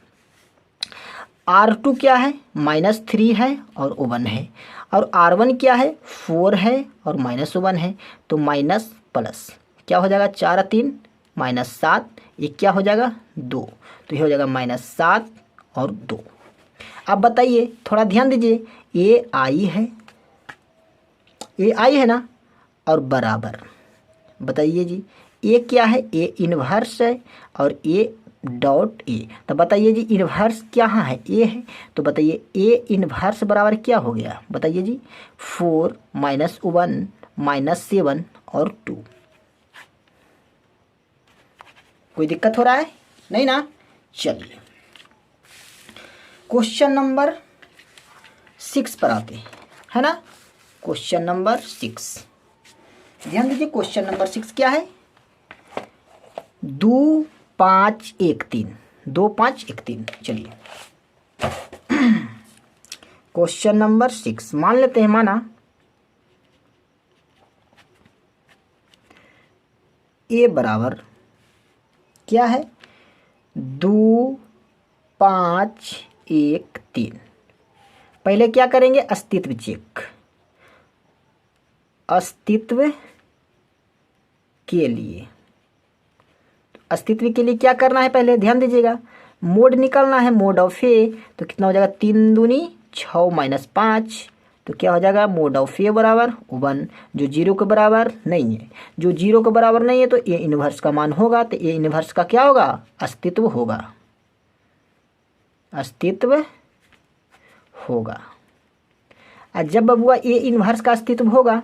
R2 क्या है -3 है और 1 है, और R1 क्या है 4 है और -1 है, तो माइनस प्लस क्या हो जाएगा 4 3 -7, ये क्या हो जाएगा 2, तो ये हो जाएगा -7 और 2। अब बताइए थोड़ा ध्यान दीजिए, ये आई है ना, और बराबर बताइए जी ये क्या है ए इन्वर्स है और ए डॉट ए, तो बताइए जी इन्वर्स क्या है ए है, तो बताइए ए इन्वर्स बराबर क्या हो गया बताइए जी 4 -1 -7 और 2। कोई दिक्कत हो रहा है नहीं ना। चलिए क्वेश्चन नंबर 6 पर आते हैं, है ना। क्वेश्चन नंबर 6, ध्यान दीजिए। क्वेश्चन नंबर 6 क्या है? 2 5 1 3, 2 5 1 3। चलिए क्वेश्चन नंबर 6 मान लेते हैं, माना ए बराबर क्या है? 2 5 1 3। पहले क्या करेंगे? अस्तित्व चेक। अस्तित्व के लिए, अस्तित्व के लिए क्या करना है? पहले ध्यान दीजिएगा, मोड निकालना है, मोड ऑफ ए। तो कितना हो जाएगा? 3 दूनी 6 माइनस 5। तो क्या हो जाएगा? मोड ऑफ ए बराबर 1, जो 0 के बराबर नहीं है। जो 0 के बराबर नहीं है तो ए इनवर्स का मान होगा। तो ए इनवर्स का क्या होगा? अस्तित्व होगा, अस्तित्व होगा। और जब बबुआ ए इनवर्स का अस्तित्व होगा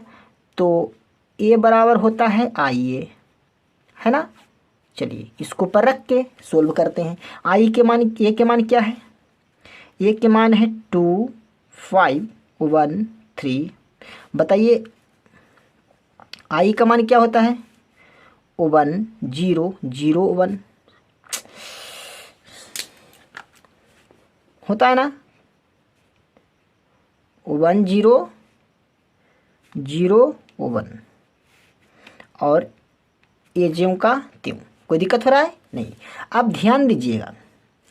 तो ए बराबर होता है आई ए, है ना। चलिए इसको पर रख के सोल्व करते हैं। आई के मान, ए के मान क्या है? ए के मान है 2 5 1 3। बताइए आई का मान क्या होता है? 1 0 0 1 होता है ना। 1 0 0 1 और ए ज्यों का त्यों। कोई दिक्कत हो रहा है? नहीं। अब ध्यान दीजिएगा,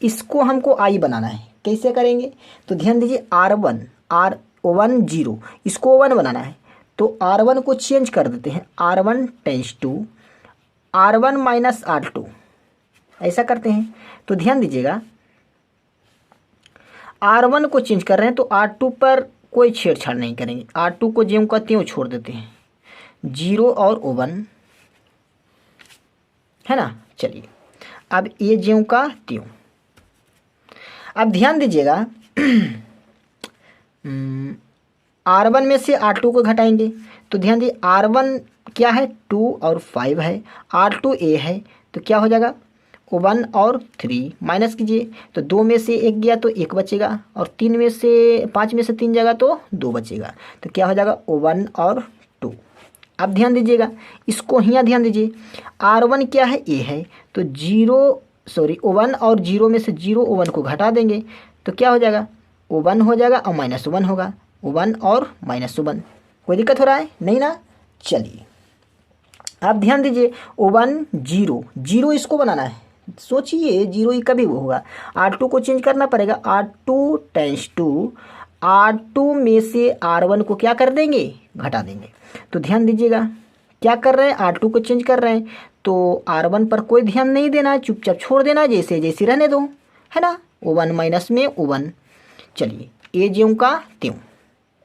इसको हमको आई बनाना है। कैसे करेंगे? तो ध्यान दीजिए, R1 0 इसको 1 बनाना है। तो R1 को चेंज कर देते हैं, R1 tense to R1 minus R2, ऐसा करते हैं। तो ध्यान दीजिएगा, R1 को चेंज कर रहे हैं तो R2 पर कोई छेड़छाड़ नहीं करेंगे। R2 को ज्यों का त्यों छोड़ देते हैं, 0 और 1, है ना। चलिए अब ये ज्यों का त्यों। अब ध्यान दीजिएगा, R1 में से R2 को घटाएंगे। तो ध्यान दीजिए, R1 क्या है? 2 और 5 है, R2 ए है। तो क्या हो जाएगा? 1 और 3 माइनस कीजिए। तो 2 में से 1 गया तो 1 बचेगा, और 5 में से 3 जाएगा तो 2 बचेगा। तो क्या हो जाएगा? 1 और 2। अब ध्यान दीजिएगा, इसको यहाँ ध्यान दीजिए, R1 क्या है? ए है। तो 1 और 0 में से 0 1 को घटा देंगे। तो क्या हो जाएगा? 1 हो जाएगा और माइनस 1 होगा, 1 और माइनस 1। कोई दिक्कत हो रहा है? नहीं ना। चलिए अब ध्यान दीजिए, 1 0 0 इसको बनाना है। सोचिए 0 ही कभी वो होगा। R2 को चेंज करना पड़ेगा, R2 टेंस टू R2 में से R1 को क्या कर देंगे? घटा देंगे। तो ध्यान दीजिएगा, क्या कर रहे हैं? R2 को चेंज कर रहे हैं। तो R1 पर कोई ध्यान नहीं देना है, चुपचाप छोड़ देना, जैसे जैसे रहने दो, है ना। 1 माइनस में 1। चलिए ए ज्यों का त्यों।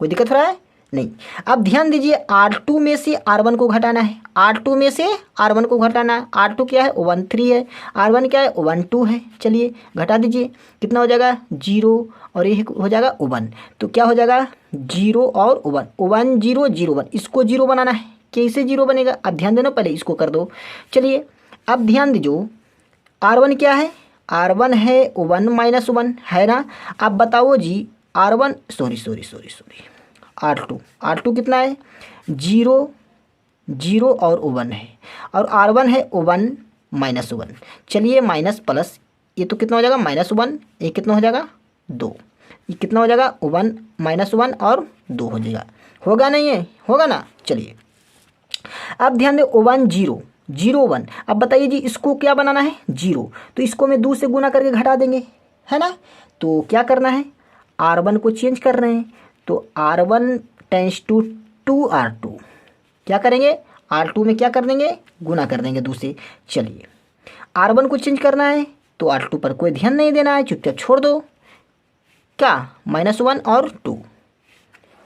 कोई दिक्कत हो रहा है? नहीं। अब ध्यान दीजिए, R2 में से R1 को घटाना है, R2 में से R1 को घटाना है। R2 क्या है? 1 3 है, R1 क्या है? 1 2 है। चलिए घटा दीजिए, कितना हो जाएगा? 0 और ये हो जाएगा 1। तो क्या हो जाएगा? 0 और 1, 1 0 0 1। इसको 0 बनाना है। कैसे 0 बनेगा? अब ध्यान देना, पहले इसको कर दो। चलिए अब ध्यान दीजिए, R1 क्या है? R1 है 1 माइनस 1, है ना। अब बताओ जी, R1 सॉरी R2 कितना है? 0 0 और 1 है, और R1 है 1 माइनस 1। चलिए माइनस प्लस, ये तो कितना हो जाएगा? माइनस 1, ये कितना हो जाएगा? 2। ये कितना हो जाएगा? 1 माइनस 1 और 2 हो जाएगा। होगा नहीं है? होगा ना। चलिए अब ध्यान दे, 1 0 0 1। अब बताइए जी, इसको क्या बनाना है? 0। तो इसको मैं 2 से गुना करके घटा देंगे, है ना। तो क्या करना है? R1 को चेंज कर रहे हैं। तो R1 टेंस टू 2R2, क्या करेंगे? R2 में क्या कर देंगे? गुना कर देंगे 2 से। चलिए R1 को चेंज करना है तो R2 पर कोई ध्यान नहीं देना है, चुपचाप छोड़ दो। क्या? माइनस 1 और 2।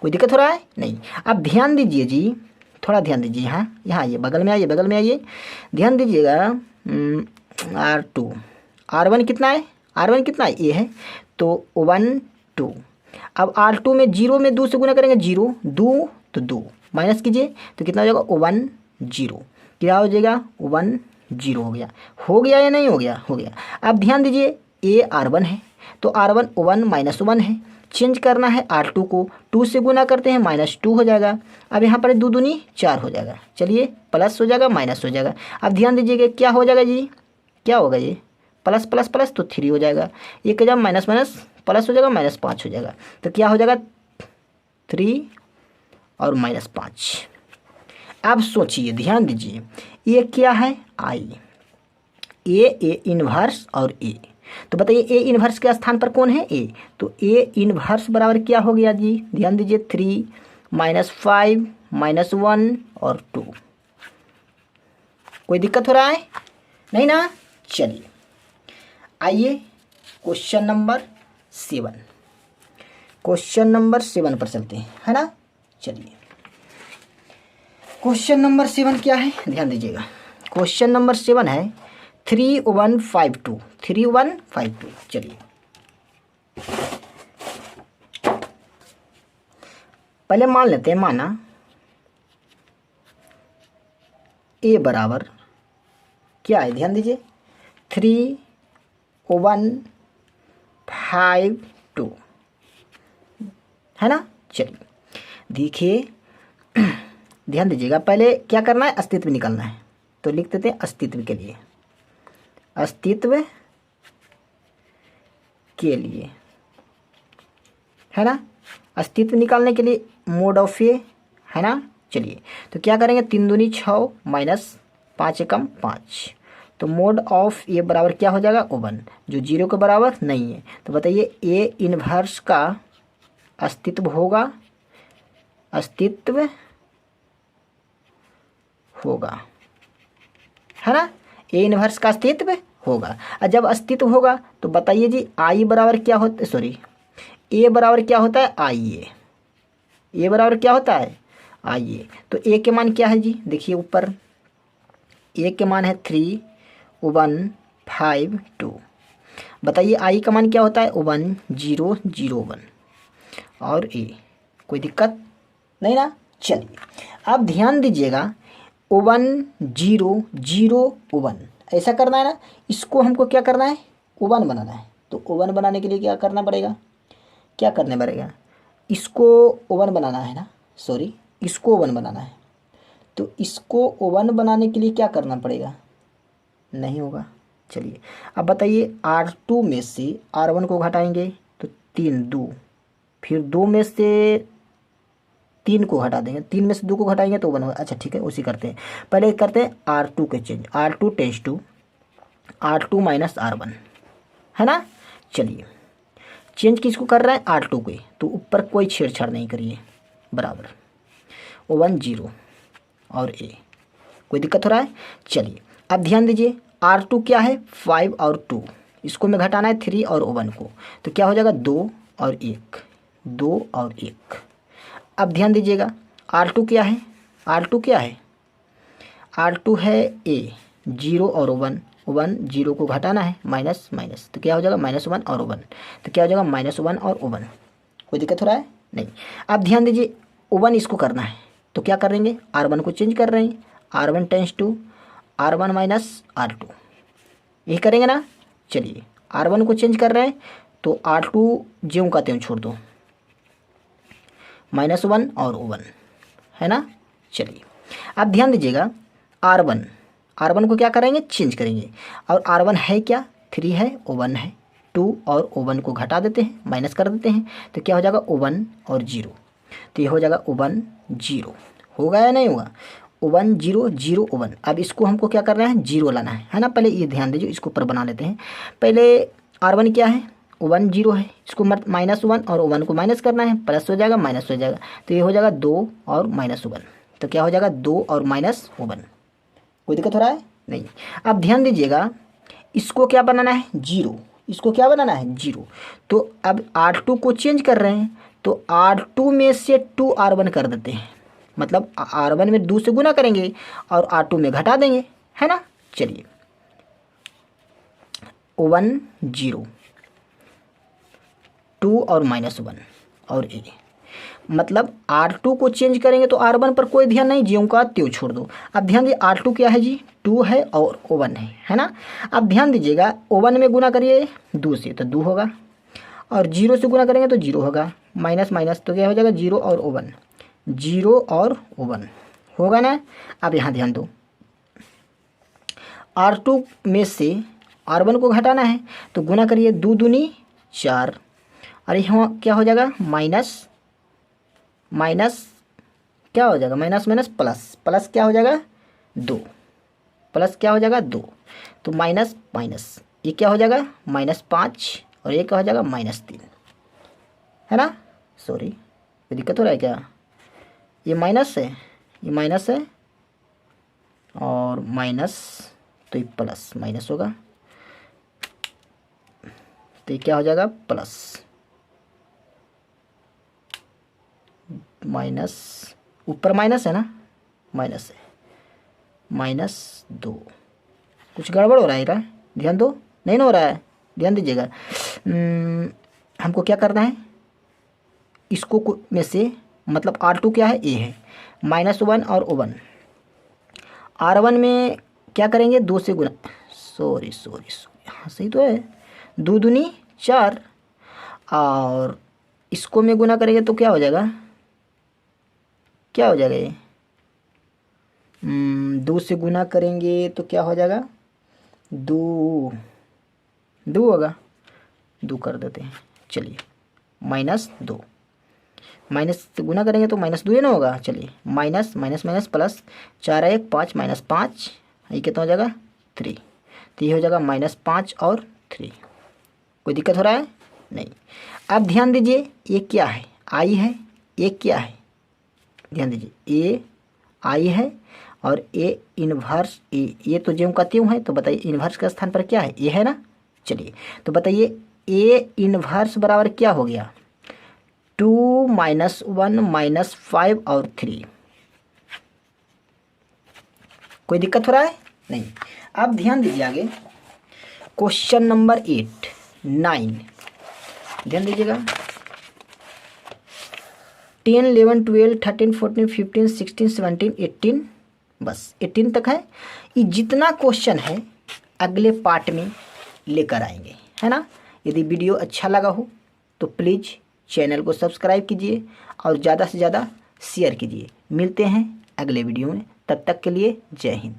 कोई दिक्कत हो रहा है? नहीं। अब ध्यान दीजिए जी, थोड़ा ध्यान दीजिए, यहाँ आइए, बगल में आइए, ध्यान दीजिएगा। R2 R1 कितना है? R1 कितना है? ए है। तो 1 2। अब R2 में 0 में 2 से गुना करेंगे, 0 2 तो 2 माइनस कीजिए। तो कितना हो जाएगा? 1 0। क्या हो जाएगा? 1 0 हो गया। हो गया या नहीं हो गया? हो गया। अब ध्यान दीजिए, ए R1 है तो R1 1 माइनस 1 है, चेंज करना है R2 को, 2 से गुना करते हैं -2 हो जाएगा। अब यहाँ पर 2 दूनी 4 हो जाएगा, चलिए प्लस हो जाएगा माइनस हो जाएगा। अब ध्यान दीजिएगा क्या हो जाएगा जी, क्या होगा ये प्लस प्लस प्लस तो 3 हो जाएगा, ये क्या जाएगा माइनस माइनस प्लस हो जाएगा -5 हो जाएगा, तो क्या हो जाएगा 3 और -5। अब सोचिए ध्यान दीजिए ये क्या है आई, ए इनवर्स और ए, तो बताइए ए इनवर्स के स्थान पर कौन है ए, तो ए इनवर्स बराबर क्या हो गया जी, ध्यान दीजिए 3 -5 -1 और 2। कोई दिक्कत हो रहा है नहीं ना? चलिए आइए क्वेश्चन नंबर 7, क्वेश्चन नंबर 7 पर चलते हैं, है ना। चलिए क्वेश्चन नंबर 7 क्या है, ध्यान दीजिएगा। क्वेश्चन नंबर 7 है 3152, 3152। चलिए पहले मान लेते हैं, माना ए बराबर क्या है, ध्यान दीजिए 3152 है ना। चलिए देखिए ध्यान दीजिएगा, पहले क्या करना है, अस्तित्व निकालना है, तो लिख देते हैं अस्तित्व के लिए, अस्तित्व के लिए है ना, अस्तित्व निकालने के लिए मोड ऑफ ए है ना। चलिए तो क्या करेंगे, 3 दूनी 6 -5 एकम 5, तो मोड ऑफ ए बराबर क्या हो जाएगा 1, जो 0 के बराबर नहीं है। तो बताइए ए इनवर्स का अस्तित्व होगा, अस्तित्व होगा है ना, ए इनवर्स का अस्तित्व होगा। और जब अस्तित्व होगा तो बताइए जी आई बराबर क्या होता है, सॉरी ए बराबर क्या होता है आई ए, ए बराबर क्या होता है आई ए। तो ए के मान क्या है जी, देखिए ऊपर ए के मान है 3152, बताइए आई का मान क्या होता है 1001 और ए, कोई दिक्कत नहीं ना। चलिए अब ध्यान दीजिएगा 1001 ऐसा करना है ना, इसको हमको क्या करना है 1 बनाना है, तो 1 बनाने के लिए क्या करना पड़ेगा, क्या करना पड़ेगा, इसको 1 बनाना है ना, सॉरी इसको 1 बनाना है, तो इसको 1 बनाने के लिए क्या करना पड़ेगा, नहीं होगा। चलिए अब बताइए R2 में से R1 को घटाएंगे तो 3 2, फिर 2 में से 3 को हटा देंगे, 3 में से 2 को घटाएंगे तो 1 होगा। अच्छा ठीक है उसी करते हैं, पहले करते हैं R2 के change, R2 tense to R2 minus R1 है ना। चलिए चेंज किसको कर रहे हैं R2 के, तो ऊपर कोई छेड़छाड़ नहीं करिए, बराबर 10 और ए, कोई दिक्कत हो रहा है। चलिए अब ध्यान दीजिए R2 क्या है 5 और 2, इसको में घटाना है 3 और 1 को, तो क्या हो जाएगा 2 और 1, 2 और 1। अब ध्यान दीजिएगा R2 क्या है, R2 क्या है, R2 है ए 0 और 1, 0 को घटाना है माइनस माइनस, तो क्या हो जाएगा -1 और 1, तो क्या हो जाएगा -1 और 1, कोई दिक्कत हो रहा है नहीं। अब ध्यान दीजिए 1 इसको करना है, तो क्या करेंगे R1 को चेंज कर रहे हैं, R1 tense to R1 minus R2, यही करेंगे ना। चलिए R1 को चेंज कर रहे हैं तो R2 ज्यों का त्यों छोड़ दो, -1 और 1 है ना। चलिए अब ध्यान दीजिएगा R1 को क्या करेंगे चेंज करेंगे, और R1 है क्या 3 है 1 है 2 और 1 को घटा देते हैं माइनस कर देते हैं, तो क्या हो जाएगा 1 और 0, तो ये हो जाएगा 1 0, होगा या नहीं होगा 1 0 0 1। अब इसको हमको क्या करना है 0 लाना है ना। पहले ये ध्यान दीजिए इसको ऊपर बना लेते हैं, पहले R1 क्या है 1 0 है, इसको -1 और 1 को माइनस करना है, प्लस हो जाएगा माइनस हो जाएगा, तो ये हो जाएगा 2 और -1, तो क्या हो जाएगा 2 और -1, कोई दिक्कत हो रहा है नहीं। अब ध्यान दीजिएगा इसको क्या बनाना है 0, इसको क्या बनाना है 0, तो अब R2 को चेंज कर रहे हैं, तो R2 में से 2 R1 कर देते हैं, मतलब R1 में 2 से गुना करेंगे और R2 में घटा देंगे है ना। चलिए 1 0 2 और -1 और ए, मतलब R2 को चेंज करेंगे तो R1 पर कोई ध्यान नहीं, ज्यों का त्यों छोड़ दो। अब ध्यान दीजिए R2 क्या है जी, 2 है और O1 है ना। अब ध्यान दीजिएगा O1 में गुना करिए 2 से तो 2 होगा, और 0 से गुना करेंगे तो 0 होगा, माइनस माइनस तो क्या हो जाएगा 0 और O1, 0 और O1 होगा ना। अब यहाँ ध्यान दो, R2 में से R1 को घटाना है तो गुना करिए 2 दूनी 4, और यहाँ क्या हो जाएगा माइनस माइनस क्या हो जाएगा, माइनस माइनस प्लस, प्लस क्या हो जाएगा 2, प्लस क्या हो जाएगा 2, तो माइनस माइनस ये क्या हो जाएगा -5, और ये क्या हो जाएगा -3, है ना। सॉरी कोई दिक्कत हो रहा है क्या, ये माइनस है, ये माइनस है और माइनस, तो ये प्लस माइनस होगा, तो ये क्या हो जाएगा प्लस माइनस, ऊपर माइनस है ना, माइनस है -2। कुछ गड़बड़ हो रहा है क्या, ध्यान दो, नहीं ना हो रहा है, ध्यान दीजिएगा। हमको क्या करना है, इसको में से मतलब R2 क्या है, A है, -1 और O1, R1 में क्या करेंगे 2 से गुना, सॉरी हाँ सही तो है, 2 दूनी 4, और इसको में गुना करेंगे तो क्या हो जाएगा, क्या हो जाएगा ये 2 से गुना करेंगे तो क्या हो जाएगा 2 होगा, 2 कर देते हैं, चलिए -2, माइनस से गुना करेंगे तो -2 ही ना होगा, चलिए माइनस माइनस माइनस प्लस, 4 1 5 -5, ये कितना हो जाएगा 3, तो ये हो जाएगा -5 और 3। कोई दिक्कत हो रहा है नहीं। अब ध्यान दीजिए ये क्या है, आई है, ये क्या है, ध्यान दीजिए ए आई है और ए इन्वर्स ए, ये तो ज्यों का त्यों है, तो बताइए इन्वर्स के स्थान पर क्या है, ए है ना। चलिए तो बताइए ए इन्वर्स बराबर क्या हो गया, 2 -1 -5 और 3। कोई दिक्कत हो रहा है नहीं। अब ध्यान दीजिए आगे क्वेश्चन नंबर 8 9, ध्यान दीजिएगा 10 11 12 13 14 15 16 17 18, बस 18 तक है। ये जितना क्वेश्चन है अगले पार्ट में लेकर आएंगे, है ना। यदि वीडियो अच्छा लगा हो तो प्लीज़ चैनल को सब्सक्राइब कीजिए और ज़्यादा से ज़्यादा शेयर कीजिए। मिलते हैं अगले वीडियो में, तब तक के लिए जय हिंद।